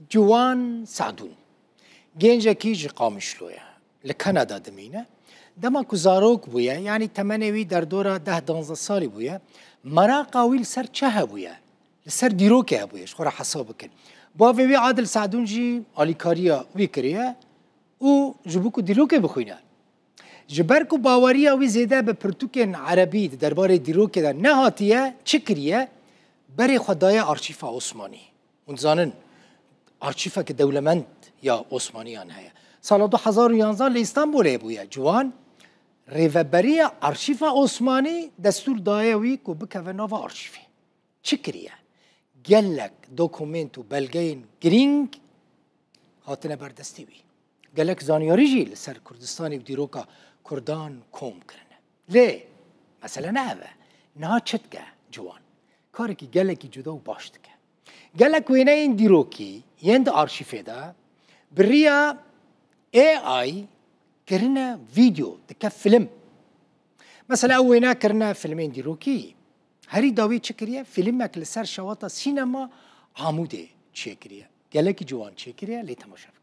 جوان سعدون گنجکی جی قامشلویه لکندا دمینه دما کو زاروک بویه یعنی تمنوی در دورا 10-12 سالی بویه مرا قاویل سر چه بویه سر دیروکه بویه خورا حساب کن با وی عادل سعدون جی آلیکاریا وی کریه او جبوکو دیروکه بخوینه جبرکو باوریا وی زیده به پرتوکن عربی درباره دیروکه در نهاتیه چه کریه بری خدای آرشیف عثمانی اون زانن آرشیف که دولمند یا عثمانیان هیا سال 2011 لاستانبول بویا جوان ریوبری آرشیف عثمانی دستور دایه وی کو بکوه نو آرشیفی چه کریه گلک دوکومنت و بلگین گرینگ هاتنه بردستی وی گلک زانیاری جی لسر کردستانی و دیروکا کردان کوم کرنه لی مثلا نه چت که جوان کاری که گلکی جدا و باشد که گلک وینه این دیروکی یند آرشیفه دا بریا AI کرنه ویدیو دکه فیلم مثلا اوینا کرنه فیلمین دیروکی هری داوی چه کریه فیلم اکل سر شواتا سینما عموده چه کریه گلکی جوان چه کریه لی تماشا بکن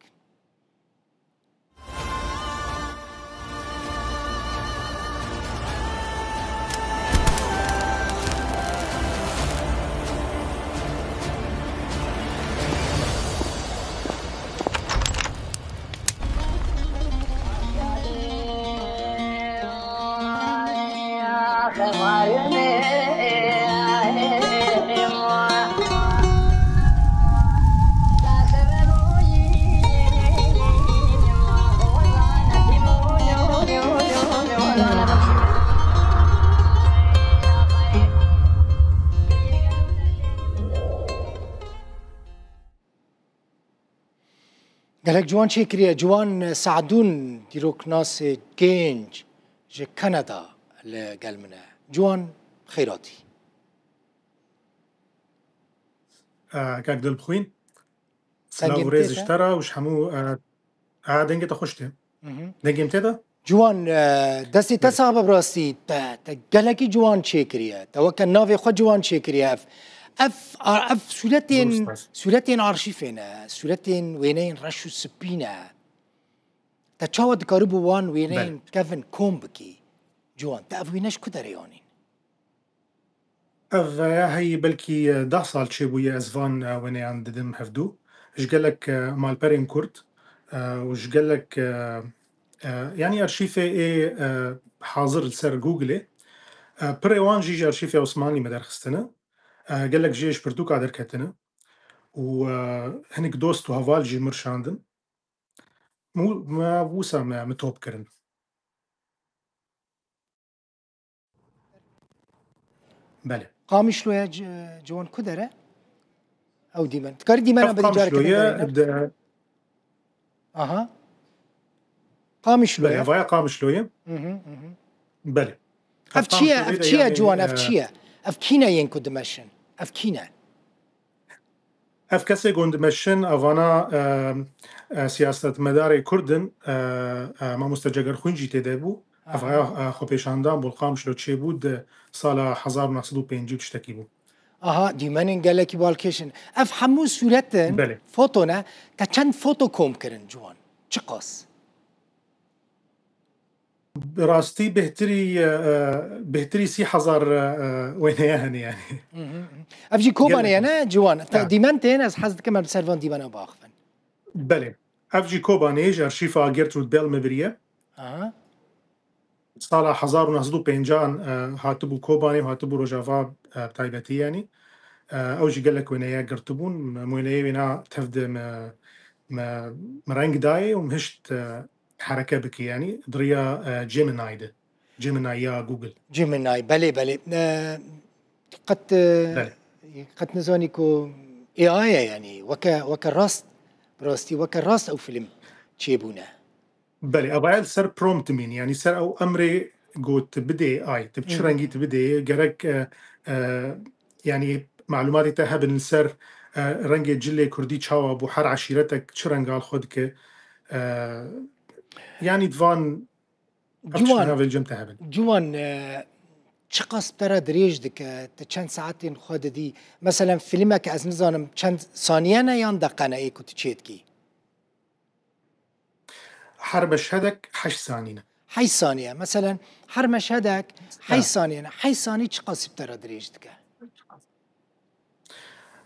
گلک جوان چه کریه جوان سعدون دیروک ناس گنج جه کانادا لگل منه جوان خیراتی كاك دل بخوين سلاو ريز اشترى وش همو دنجة تخشته دنجة متى جوان دستی تصابه براستی گلکی جوان چه کریه توکن ناوی خود جوان چه کریه اف سولتين آرشیفینه سولتين وینین رشو سپینه تا چاود کاربو وان وینین کفن کوم بکی جوان تا اف وینش کدریانین اف هي بلكي 10 سال شبوية ازفان ويني عند دم هفدو اش قالك مال بارين كورت وش قالك يعني ارشيفه ايه حاضر لسر جوجل بريوان جيجي ارشيفه عثماني مدرخستنا قال لك جيش بردوك عدر كاتنا وهنك دوست وهفال جي مرشاندن مو ما بوسا ما متوب كرن بله قامش له جوان كدره او ديمان تكار ديمان بدي جارك كده اها قامش له بله فايا قامش له بله افتشيا جوان افكينا ينكو دمشن افكينا كسي قند مشن افانا سياسة مدار كردن ما مستجر خونجي تدابو افايا خوبيشاندان بالقامش لو تشي بود سال 1905 تشتكي بو ديمان قال لك بالكيشن اف حمو سورتن فوتونا تا چند فوتو كوم كرن جوان چقاس براستي بهتري 3000 وينيان يعني افجي كوبان يعني جوان ديمانتين از حزت كمان بسرفان ديمانا باخفن بله افجي كوبانيج ارشيفا جيرترود بيل مبريه سال 1905 هاتبو كوباني وهاتبو رجافا بتايبتي يعني اوجي قال لك وينيا قرتبون موينيا وينا تفد مرنج داي ومهشت حركة بك يعني دريا جيميناي يا جوجل جيميناي بلي قد نزانيكو AI يعني وكا راست براستي وكا راست او فيلم تشيبونا بلي ابايل سر برومت مين يعني سر او امري قوت بدي تبتشرنجي تبدي جرك يعني معلوماتي تهب السر رنجي جلي كردي تشاوا ابو حر عشيرتك تشرنجال خدك يعني دفان جوان چه قاسبتره درێژ دکه ته چند ساعتین خود دی مثلا فیلمك از نزانم چند ثانیه نه یان دقیقه نه ایکو تچیتکی هر مشهدك 8 ثانية. 8 ثانیه مثلا هر مشهدك 8 آه. ثانیه نه 8 ثانیه چه قاسبتره درێژ دکه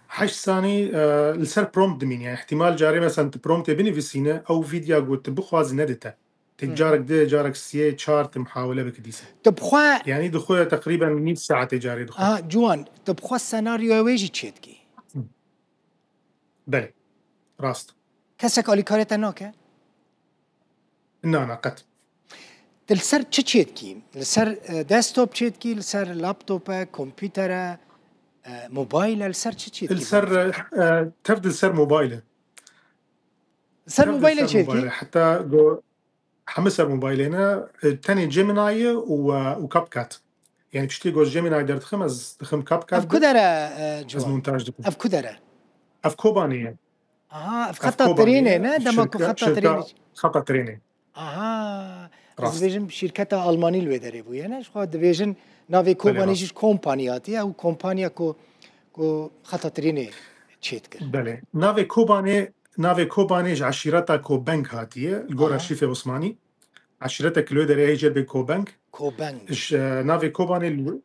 8 ثانية لسر برومبت دمين يعني احتمال جاري مثلا برومبت بنفسينا او فيديو قلت بخواز ندته تجارك ده جارك سيه شارت محاولة بكديسة تبخوا يعني دخوله تقريبا 100 ساعة تجاري دخول جوان تبخوا سناریو ویجی تچیتکی بله راست کسک آلی کارتا ناکه نه قط لسر چه تچیتکی لسر دستوب تچیتکی لسر لابتوب کامپیوتر موبایل لسر چه تچیتکی السر تفضل السر موبايله لسر موبایل تچیتکی حتى حمسر موبايلنا الثاني جيميناي وكاب كات يعني تشتي جوز جيميناي در تخم از تخم كاب كات اف کدره از جوان مونتاج دكم اف کدره اف كوباني اف خطا ترینه نه دماغ خطا ترینه خطا تريني از بیشتر شرکت آلمانی لوی داره بوده نه شو دیویژن ناوی کوبانیش کمپانیاتی او کمپانیا کو خطا ترینه چیت کرد بله ناوي كوباني عشيرتها كوبانك هاتيه الجورا شيفي عثماني عشيرتها كلو دري هيجر بكوبانك کوبنگ ناوي كوباني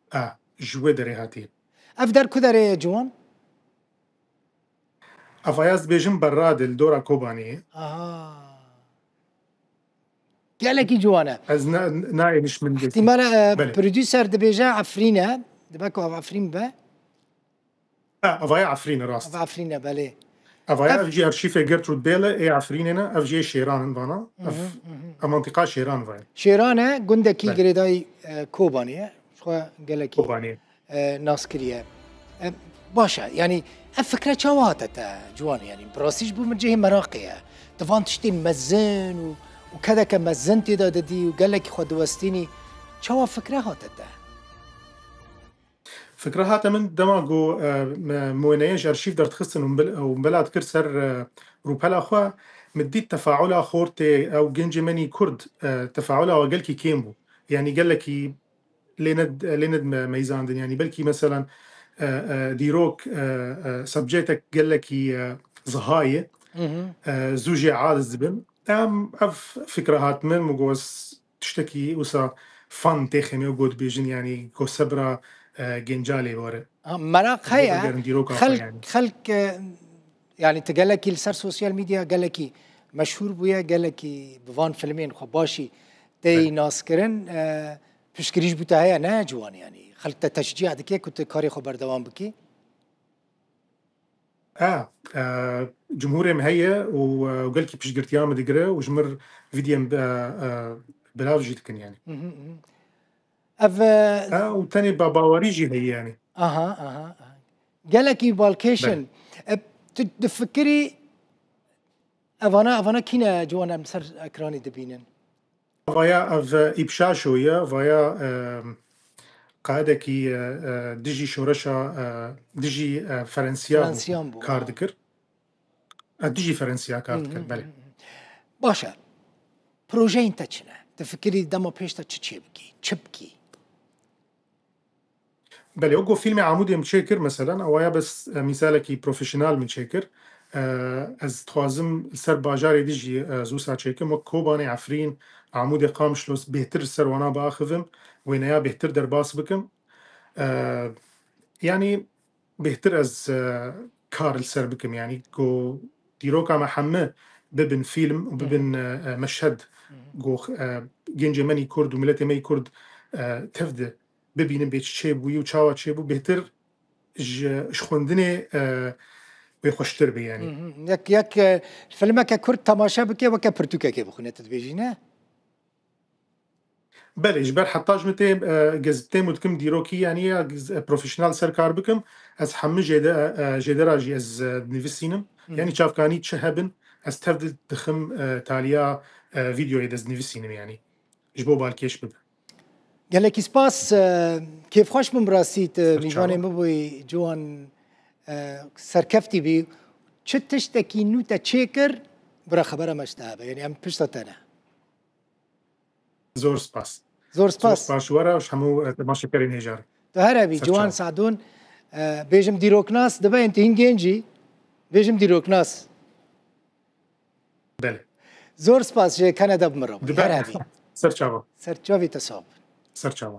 جوي دري هاتيه اف در کدره جوان افاياز بيجن براد الدورا كوباني گلکی جوانه از نايش من بيتي احتمال بله. برودوسر دبیجا عفرینه دبکو عفرین به افايا عفرين راست عفرینه بله افايا اف جي ارشيفه جرترود بيلا اي عفريننا اف جي شيران فانا اف منطقه شيران فاي شیرانه گندکی بله. گریدای کوبانیه شو گلکی كوباني ناسکریه باشه يعني الفكرة شواتة جوان يعني براسيش بو من جهة مراقية طبعا تشتي مزن وكذا كمزنتي دي وقال لك خد وستيني شوا فكرة هاتته فكرة هاتا من دماغو موينيج ارشيف در تخصن ومبلاد كرسر روبالا اخوا مديت تفاعلها خورتي او جنجي مني كرد تفاعلها وقال كي كيمبو يعني قال لك ليند ميزان دن يعني بلكي مثلا ديروك سبجيتك قال لك زهاية زوجي عاد الزبن اف فكرة هات من مقوس تشتكي وسا فن تخمي وقود بيجن يعني كو سبرا جنجالي ورا مراق هيا ديروك خلق يعني تقال لك السر سوشيال ميديا قال لك مشهور بويا قال لك بفان فيلمين خباشي تي ناس كرن فشكريش بوتا هيا نه جوان يعني خلق تشجيع دكي كنت كاري خبر دوام بكي جمهوري مهيا وقال كي بيش قرت يام دقرا وجمر فيديو بلاف جيتكن يعني وتاني باوريجي هي يعني قال لك بالكيشن تفكري افانا كينا جوانا مسر اكراني دبينن فايا ابشا شويه فايا قاعده كي ديجي شورشا ديجي فرنسيا كاردكر ديجي فرنسيا كاردكر بله باشا بروجين تاچنا تفكري دمو بيشتا تشبكي بله اوغو فيلم عمودي متشكر مثلا او بس مثالكي بروفيشنال متشكر از توازم سر باجاري ديجي زوسا تشيكر مو كوباني عفرين عمودي قامشلوس بهتر سر وانا باخذم وينيا بهتر درباس بكم يعني بهتر از كار السر بكم يعني كو ديروكا محمد ببن فيلم وببن مشهد جو جنجي ماني كرد وملتي ماي كرد تفده ببینم به چه بویی و چاوا چه بو بهتر شخوندنی بخوشتر بی یعنی یک فیلم که کرد تماشا بکه و که پرتوکه که بخونه تدبیجی نه بله اجبر حتی جمته گزبته مدکم دیروکی یعنی پروفیشنال سرکار بکم از همه جدراجی از نویسینم یعنی چافکانی چه هبن از تفضل دخم تالیا ویدیوی از نویسینم یعنی اجبو بالکیش بب قال لك سباس كيف خوش من براسيت ميجاني مبوي جوان سركفتي بي تشتكي نوتا تشيكر برا خبره مشتابه يعني ام بشتتنا زور سباس زۆر زۆر سپاس سپاس وەرە و هەموو تەماشەکەرین هێژار. تو هەربی جوان سەرچاو. سعدون بێژم دیرۆکناس دەبێن هین گەنجی بێژم دیرۆکناس بەێ زۆر سپاس ژێ کەنەدە بمڕەوە هەربی سەرچاوە سەرچاوی تەساب سەرچاوە.